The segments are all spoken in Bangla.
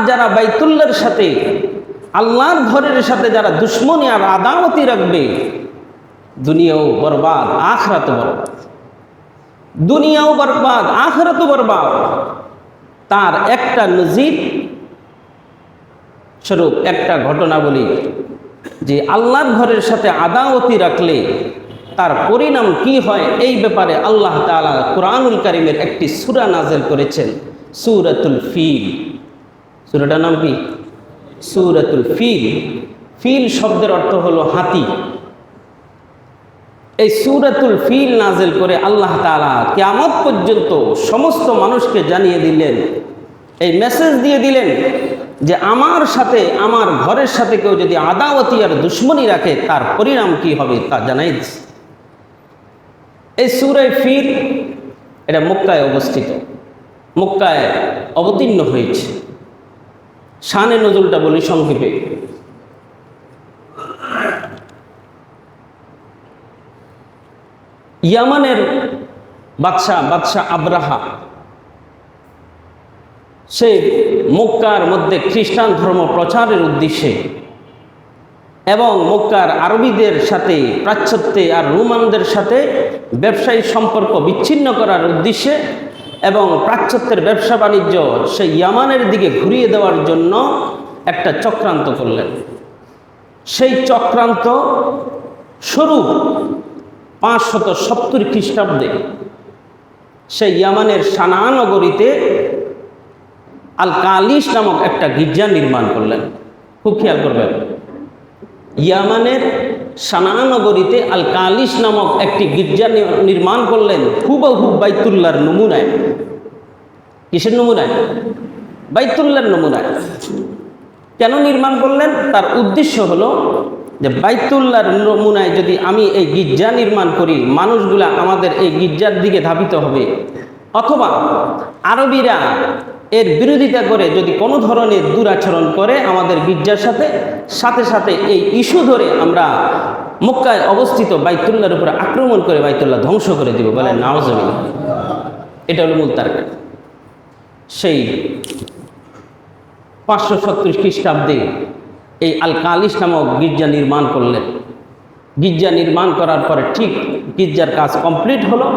যারা বাইতুল্লাহর সাথে আল্লাহর ঘরের সাথে যারা দুশ্মনী আর আদাওয়াতি রাখবে দুনিয়াও বরবাদ আখিরাতও বরবাদ, দুনিয়াও বরবাদ আখিরাতও বরবাদ। তার একটা নজির স্বরূপ একটা ঘটনা বলি যে আল্লাহর ঘরের সাথে আদাওয়াতি রাখলে তার পরিণাম কি হয়, এই ব্যাপারে আল্লাহ তাআলা কুরআনুল কারীমের একটি সূরা নাযিল করেছেন, সূরাতুল ফিল। সূরাটার নাম কি? সূরাতুল ফিল। ফিল শব্দের অর্থ হলো হাতি। এই সূরাতুল ফিল নাযিল করে আল্লাহ তাআলা কিয়ামত পর্যন্ত সমস্ত মানুষকে জানিয়ে দিলেন, এই মেসেজ দিয়ে দিলেন যে আমার সাথে আমার ঘরের সাথে কেউ যদি আদাওয়াতি আর দুশ্মনী রাখে তার পরিণাম কি হবে তা জানাই দিচ্ছে। এই সূরা ফিল এটা মক্কায় অবস্থিত, মক্কায় অবতীর্ণ হয়েছে। শানে নজুলটা বলি সংক্ষেপে। ইয়ামানের বাদশাহ আবরাহা, সে মক্কার মধ্যে খ্রিস্টান ধর্ম প্রচারের উদ্দেশ্যে এবং মক্কার আরবিদের সাথে প্রাচ্যত্যে আর রোমানদের সাথে ব্যবসায়ী সম্পর্ক বিচ্ছিন্ন করার উদ্দেশ্যে এবং প্রাচ্যত্যের ব্যবসা বাণিজ্য সেই ইয়ামানের দিকে ঘুরিয়ে দেওয়ার জন্য একটা চক্রান্ত করলেন। সেই চক্রান্ত স্বরূপ 570 খ্রিস্টাব্দে সেই ইয়ামানের সানা নগরীতে আল কালিস নামক একটা গির্জা নির্মাণ করলেন। খুব খেয়াল করবেন, ইয়ামানের সানা নগরীতে আল কালিস নামক একটি গির্জা নির্মাণ করলেন হুবহু বাইতুল্লাহর নমুনায়। কিসের নমুনায়? বাইতুল্লাহর নমুনায়। কেন নির্মাণ করলেন? তার উদ্দেশ্য হলো যে বাইতুল্লাহর নমুনায় যদি আমি এই গির্জা নির্মাণ করি, মানুষগুলা আমাদের এই গির্জার দিকে ধাবিত হবে, অথবা আরবিরা এর বিরোধিতা করে যদি কোনো ধরনের দুরাচরণ করে আমাদের গির্জার সাথে সাথে এই ইস্যু ধরে আমরা মক্কায় অবস্থিত বাইতুল্লাহর উপরে আক্রমণ করে বাইতুল্লাহ ধ্বংস করে দিব। বলেন নাউজুবিল্লাহ। এটা হলো মূল তারকা। সেই 570 খ্রিস্টাব্দে এই আল কালিস নামক গির্জা নির্মাণ করলেন। গির্জা নির্মাণ করার পরে ঠিক গির্জার কাজ কমপ্লিট হলো,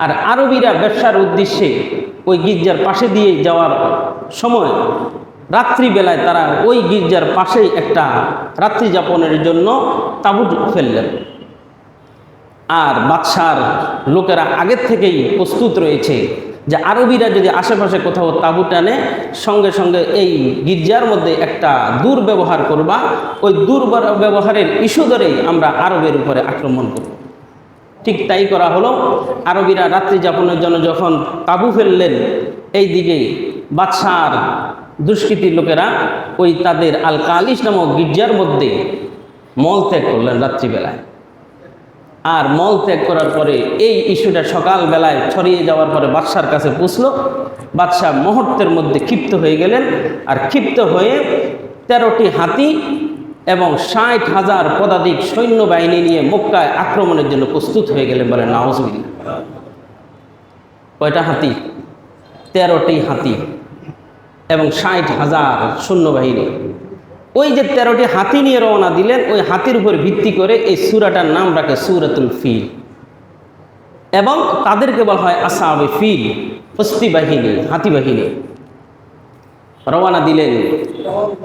আর আরবিরা ব্যবসার উদ্দেশ্যে ওই গির্জার পাশে দিয়ে যাওয়ার সময় রাত্রিবেলায় তারা ওই গির্জার পাশেই একটা রাত্রি যাপনের জন্য তাঁবু ফেললেন। আর বাদশার লোকেরা আগের থেকেই প্রস্তুত রয়েছে যে আরবিরা যদি আশেপাশে কোথাও তাঁবু টানে, সঙ্গে সঙ্গে এই গির্জার মধ্যে একটা দুর্ব্যবহার করবা, ওই দুর্ব্যবহারের ইস্যু ধরেই আমরা আরবের উপরে আক্রমণ করব। ঠিক তাই করা হলো। আরবিরা রাত্রি যাপনের জন্য যখন তাঁবু ফেললেন, এই দিকে বাদশার দুষ্কৃতির লোকেরা ওই তাদের আল কালিস নামক গির্জার মধ্যে মল ত্যাগ করলেন রাত্রিবেলায়। আর মল ত্যাগ করার পরে এই ইস্যুটা সকালবেলায় ছড়িয়ে যাওয়ার পরে বাদশার কাছে পৌঁছলো। বাদশাহ মুহূর্তের মধ্যে ক্ষিপ্ত হয়ে গেলেন, আর ক্ষিপ্ত হয়ে 13টি হাতি এবং 60,000 পদাতিক সৈন্যবাহিনী নিয়ে মক্কায় আক্রমণের জন্য প্রস্তুত হয়ে গেলেন। বলে নাউজুবিল্লাহ। কয়টা হাতি? 13টি হাতি এবং 60,000 সৈন্যবাহিনী। ওই যে 13টি হাতি নিয়ে রওনা দিলেন, ওই হাতির উপর ভিত্তি করে এই সূরাটার নাম রাখে সূরাতুল ফিল, এবং তাদেরকে বলা হয় আসহাবে ফিল, হস্তি বাহিনী, হাতি বাহিনী। রওনা দিলেন,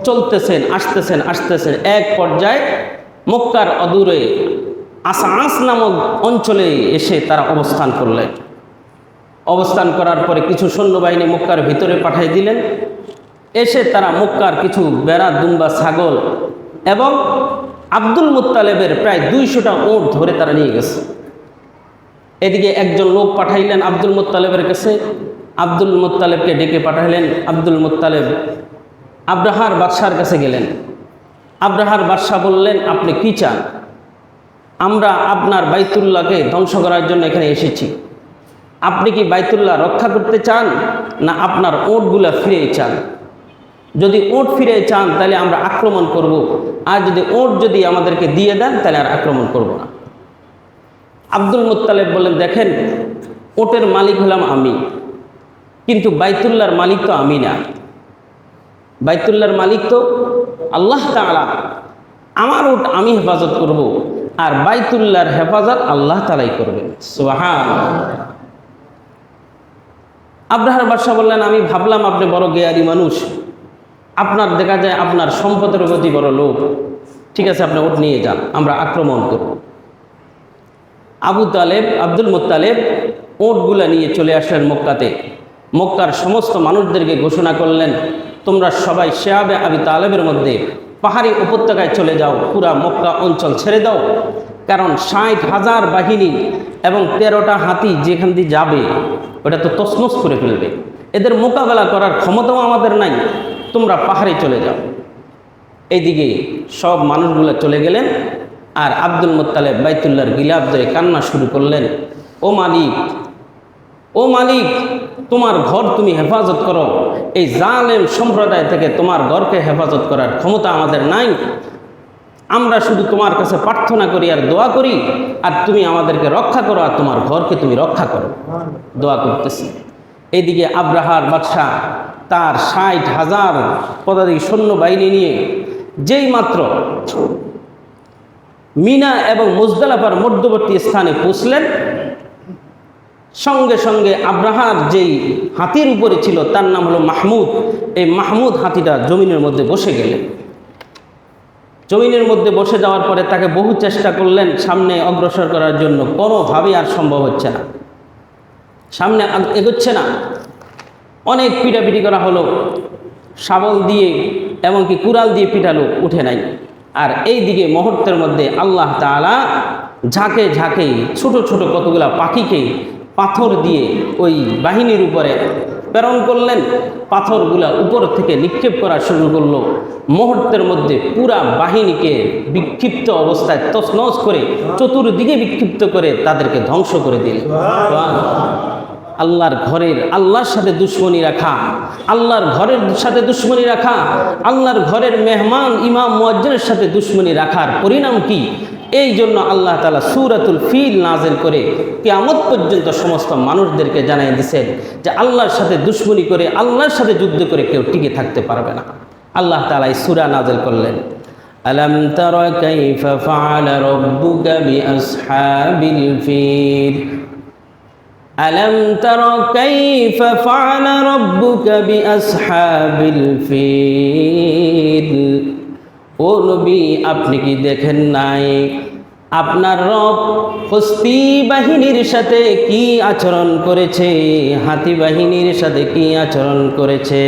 চলতেছেন আসতেছেন, এক পর্যায়ে মক্কার অদূরে আসাস নামক অঞ্চলে এসে তারা অবস্থান করলেন। অবস্থান করার পরে কিছু সৈন্যবাহিনী মক্কার ভিতরে পাঠিয়ে দিলেন। এসে তারা মক্কার কিছু বেড়া, দুম্বা, ছাগল এবং আব্দুল মুত্তালেবের প্রায় 200টা উট ধরে তারা নিয়ে গেছে। এদিকে একজন লোক পাঠাইলেন আব্দুল মুত্তালেবের কাছে। আব্দুল মুত্তালেবকে ডেকে পাঠাইলেন। আব্দুল মুত্তালেব আব্রাহার বাদশার কাছে গেলেন। আব্রাহার বাদশা বললেন, আপনি কি চান? আমরা আপনার বাইতুল্লাহকে ধ্বংস করার জন্য এখানে এসেছি। আপনি কি বাইতুল্লাহ রক্ষা করতে চান, না আপনার ওটগুলা ফিরে চান? যদি ওট ফিরে চান তাহলে আমরা আক্রমণ করব, আর যদি ওট যদি আমাদেরকে দিয়ে দেন তাহলে আর আক্রমণ করব না। আব্দুল মুত্তালেব বললেন, দেখেন, ওটের মালিক হলাম আমি, কিন্তু বাইতুল্লাহর মালিক তো আমি না। বাইতুল্লাহর মালিক তো আল্লাহ তাআলা। আমার উট আমি হেফাজত করব, আর বাইতুল্লাহর হেফাজত আল্লাহ তাআলাই করবেন। সুবহানাল্লাহ। আব্রাহার বাদশা বললেন, আমি ভাবলাম আপনি বড় জ্ঞানী মানুষ, আপনার দেখা যায় আপনার সম্পদের প্রতি বড় লোভ, ঠিক আছে আপনি উট নিয়ে যান, আমরা আক্রমণ করব। আব্দুল মুত্তালিব উটগুলা নিয়ে চলে আসলেন মক্কাতে। মক্কার সমস্ত মানুষদেরকে ঘোষণা করলেন, তোমরা সবাই শিয়াবে আবি তালেবের মধ্যে পাহাড়ি উপত্যকায় চলে যাও, পুরা মক্কা অঞ্চল ছেড়ে দাও, কারণ 60,000 বাহিনী এবং 13টা হাতি যেখান দিয়ে যাবে ওটা তো তছনছ করে ফেলবে, এদের মোকাবেলা করার ক্ষমতাও আমাদের নাই, তোমরা পাহাড়ে চলে যাও। এইদিকে সব মানুষগুলো চলে গেলেন, আর আব্দুল মুত্তালিব বাইতুল্লাহর গিলাফ ধরে কান্না শুরু করলেন, ও মালিক, ও মালিক, তোমার ঘর তুমি হেফাজত করো, এই জালেম সম্প্রদায় থেকে তোমার ঘরকে হেফাজত করার ক্ষমতা আমাদের নাই, আমরা শুধু তোমার কাছে প্রার্থনা করি আর দোয়া করি, আর তুমি আমাদেরকে রক্ষা করো, আর তোমার ঘরকে তুমি রক্ষা করো, দোয়া করতেছি। এইদিকে আব্রাহার বাদশা তার 60,000 পদাতিক সৈন্যবাহিনী নিয়ে যেই মাত্র মিনা এবং মুজদালিফার মধ্যবর্তী স্থানে পৌঁছলেন, সঙ্গে সঙ্গে আব্রাহার যেই হাতির উপরে ছিল তার নাম হলো মাহমুদ, এই মাহমুদ হাতিটা জমিনের মধ্যে বসে গেলেন। জমিনের মধ্যে বসে যাওয়ার পরে তাকে বহু চেষ্টা করলেন সামনে অগ্রসর করার জন্য, কোনোভাবেই আর সম্ভব হচ্ছে না, সামনে এগোচ্ছে না। অনেক পিটাপিটি করা হলো, শাবল দিয়ে এমনকি কুড়াল দিয়ে পিটালো, উঠে নাই। আর এই দিকে মুহূর্তের মধ্যে আল্লাহ তাআলা ঝাঁকে ঝাঁকে ছোট ছোট কতগুলা পাখিকে পাথর দিয়ে ওই বাহিনীর উপরে প্রেরণ করলেন। পাথরগুলা উপর থেকে নিক্ষেপ করা শুরু করলো। মুহূর্তের মধ্যে পুরা বাহিনীকে বিক্ষিপ্ত অবস্থায় তছনছ করে চতুর্দিকে বিক্ষিপ্ত করে তাদেরকে ধ্বংস করে দিলেন। আল্লাহর ঘরের, আল্লাহর সাথে দুশ্মনী রাখা, আল্লাহর ঘরের সাথে দুশ্মনী রাখা, আল্লাহর ঘরের মেহমান ইমাম মুয়াজ্জিনের সাথে দুশ্মনী রাখার পরিণাম কি? এই জন্য আল্লাহ তাআলা সূরাতুল ফিল নাযিল করে কিয়ামত পর্যন্ত সমস্ত মানুষদেরকে জানিয়ে দিয়েছেন যে আল্লাহর সাথে দুশ্মনী করে, আল্লাহর সাথে যুদ্ধ করে কেউ টিকে থাকতে পারবে না। আল্লাহ তাআলা এই সূরা নাযিল করলেন, আলাম তারা কাইফা ফাআলা রাব্বুকা বিআসহাবিল ফিল, আলাম তারা কাইফা ফাআলা রাব্বুকা বিআসহাবিল ফিল, ও নবী আপনি কি দেখেন নাই আপনার রব হস্তি বাহিনীর সাথে কি আচরণ করেছে, হাতি বাহিনীর সাথে কি আচরণ করেছে।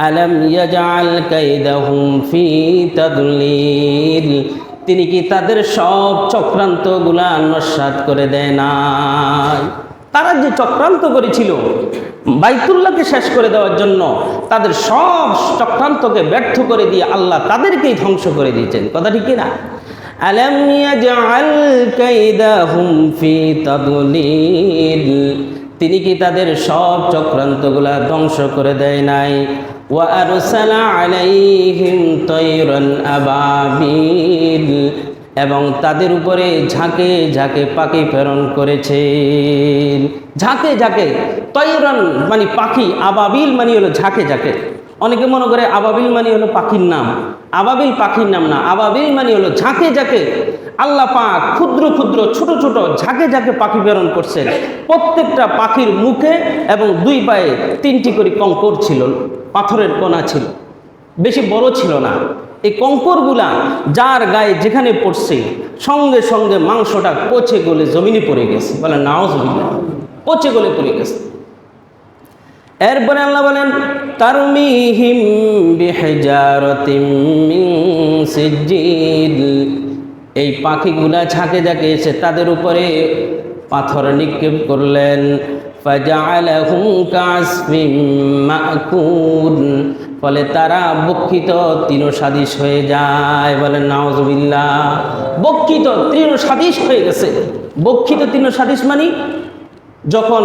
আলাম ইয়াজআল কাইদাহুম ফি তাদলিল, তিনি কি তাদের সব চক্রান্তগুলা নস্যাৎ করে দেয় নাই? তারা যে চক্রান্ত করেছিল বাইতুল্লাহকে শেষ করে দেওয়ার জন্য, তাদের সব চক্রান্তকে ব্যর্থ করে দিয়ে আল্লাহ তাদেরকেই ধ্বংস করে দিয়েছেন। কথা ঠিক না? আলাম ইয়াজআল কাইদাহুম ফি তাদলিল, তিনি কি তাদের সব চক্রান্তগুলা ধ্বংস করে দেয় নাই? ওয়া আরসালা আলাইহিম তায়রান আবাবিল, এবং তাদের উপরে ঝাঁকে ঝাঁকে পাখি প্রেরণ করেছেন। ঝাঁকে ঝাঁকে, তৈরন মানে পাখি, আবাবিল মানে হলো ঝাঁকে ঝাঁকে। অনেকে মনে করে আবাবিল মানে হলো পাখির নাম, আবাবিল পাখির নাম না, আবাবিল মানে হলো ঝাঁকে ঝাঁকে। আল্লাহ পাক ক্ষুদ্র ক্ষুদ্র ছোট ছোট ঝাঁকে ঝাঁকে পাখি প্রেরণ করছেন। প্রত্যেকটা পাখির মুখে এবং দুই পায়ে 3টি করে কঙ্কর ছিল, পাথরের কণা ছিল, বেশি বড় ছিল না। এই কঙ্করগুলা যার গায়ে যেখানে পড়ছে সঙ্গে সঙ্গে মাংসটা পচে গলে জমিনে পড়ে গেছে। বলেন নাউযুবিল্লাহ, পচে গলে পড়ে গেছে। এরপরে আল্লাহ বলেন, তারমিহিম বিহিজারাতিম মিন সিজ্জিল, এই পাখিগুলা ঝাঁকে ঝাঁকে এসে তাদের উপরে পাথর নিক্ষেপ করলেন। ফাজআলাহুম কাসফিম মাকুল, ফলে তারা বক্ষিত তৃণসাদৃশ হয়ে যায়। বলেন নাউযুবিল্লাহ, বক্ষিত তৃণসাদৃশ হয়ে গেছে। বক্ষিত তৃণসাদৃশ মানে যখন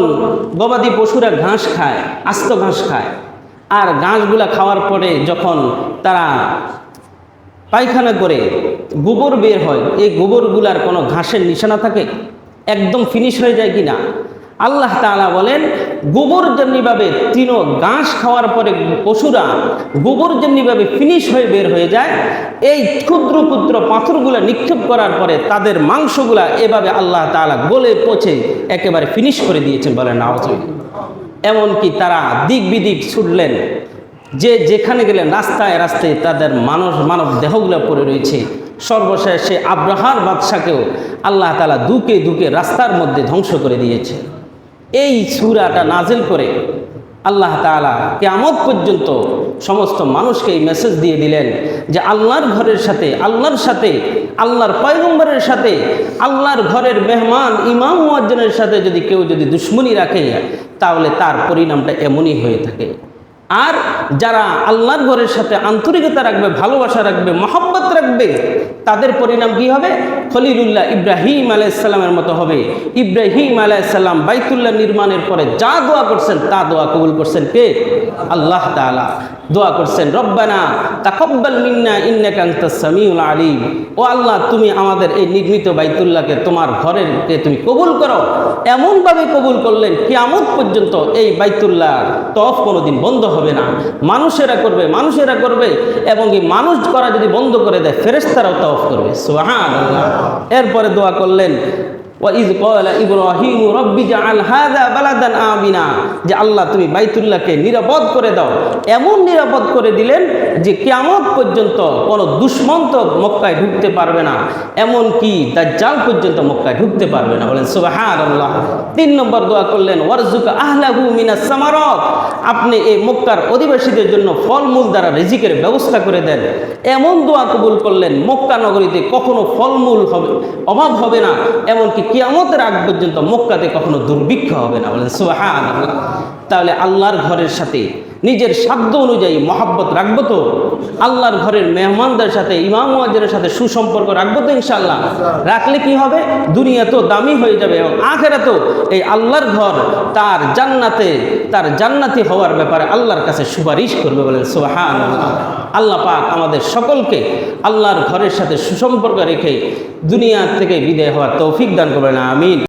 গবাদি পশুরা ঘাস খায়, আস্ত ঘাস খায়, আর ঘাসগুলা খাওয়ার পরে যখন তারা পায়খানা করে গোবর বের হয়, এই গোবরগুলার কোনো ঘাসের নিশানা থাকে, একদম ফিনিশ হয়ে যায় কি না? আল্লাহ তাআলা বলেন গোবর যেমনিভাবে তৃণ ঘাস খাওয়ার পরে পশুরা গোবর যেমনিভাবে ফিনিশ হয়ে বের হয়ে যায়, এই ক্ষুদ্র ক্ষুদ্র পাথরগুলো নিক্ষেপ করার পরে তাদের মাংসগুলা এভাবে আল্লাহ তাআলা গলে পচে একেবারে ফিনিশ করে দিয়েছেন, বলেন নাউজুবিল্লাহ। এমনকি তারা দিক বিদিক ছুটলেন, যে যেখানে গেলেন রাস্তায় রাস্তায় তাদের মানব দেহগুলো পড়ে রয়েছে। সর্বশেষে আব্রাহার বাদশাকেও আল্লাহ তাআলা দুকে দুকে রাস্তার মধ্যে ধ্বংস করে দিয়েছে। এই সূরাটা নাজিল করে আল্লাহ তাআলা কিয়ামত পর্যন্ত সমস্ত মানুষকে এই মেসেজ দিয়ে দিলেন যে আল্লাহর ঘরের সাথে, আল্লাহর সাথে, আল্লাহর পয়গম্বরের সাথে, আল্লাহর ঘরের মেহমান ইমাম মুয়াজ্জিনের সাথে যদি কেউ যদি দুশমনি রাখে, তাহলে তার পরিণামটা এমনই হয়ে থাকে। আর যারা আল্লাহর ঘরের সাথে আন্তরিকতা রাখবে, ভালোবাসা রাখবে, মহব্বত রাখবে, তাদের পরিণাম কি হবে? খলিলুল্লাহ ইব্রাহিম আলাইহিস সালামের মতো হবে। ইব্রাহিম আলাইহিস সালাম বাইতুল্লাহ নির্মাণের পরে যা দোয়া করছেন তা দোয়া কবুল করছেন কে? আল্লাহ তাআলা। দোয়া করছেন রব্বানা তাকাব্বাল মিন্না ইন্নাকা আনতাস সামিউল আলিম। ও আল্লাহ, তুমি আমাদের এই নির্মিত বাইতুল্লাহকে, তোমার ঘরেরকে তুমি কবুল করো। এমনভাবে কবুল করলেন কিয়ামত পর্যন্ত এই বাইতুল্লাহ তওয়াফ কোনোদিন বন্ধ হবে না। মানুষেরা করবে এবং এই মানুষ করা যদি বন্ধ করে দেয়, ফেরেশতারাও তওয়াফ করবে। সুবহানাল্লাহ। এরপরে দোয়া করলেন ওয়াইজ ক্বালা ইব্রাহিম রব্বি জাআল হাযা বালাদান আমিনা, যে আল্লাহ তুমি বাইতুল্লাহকে নিরাপদ করে দাও। এমন নিরাপদ করে দিলেন যে কিয়ামত পর্যন্ত কোনো দুশমন তো মক্কায় ঢুকতে পারবে না, এমন কি দাজ্জাল পর্যন্ত মক্কায় ঢুকতে পারবে না, বলেন সুবহানাল্লাহ। 3 নম্বর দোয়া করলেন ওয়ারযুকা আহলাহু মিনাস সামারাত, আপনি এই মক্কার অধিবাসীদের জন্য ফলমূল দ্বারা রিজিকের ব্যবস্থা করে দেন। এমন দোয়া কবুল করলেন মক্কা নগরীতে কখনো ফলমূল হবে অভাব হবে না, এমনকি কিয়ামতের আগ পর্যন্ত মক্কাতে কখনো দুর্ভিক্ষ হবে না, বলেন সুবহানাল্লাহ। তাহলে আল্লাহর ঘরের সাথে নিজের সাধ্য অনুযায়ী মহব্বত রাখবো তো? আল্লাহর ঘরের মেহমানদের সাথে, ইমাম মুয়াজ্জিনের সাথে সুসম্পর্ক রাখবো তো ইনশাআল্লাহ? রাখলে কি হবে? দুনিয়া তো দামি হয়ে যাবে এবং আখিরাতেও এই আল্লাহর ঘর তার জান্নাতি হওয়ার ব্যাপারে আল্লাহর কাছে সুপারিশ করবে, বলেন সুবহানাল্লাহ। আল্লাহ পাক আমাদের সকলকে আল্লাহর ঘরের সাথে সুসম্পর্ক রেখে দুনিয়া থেকে বিদায় হওয়ার তৌফিক দান করবেন, আমিন।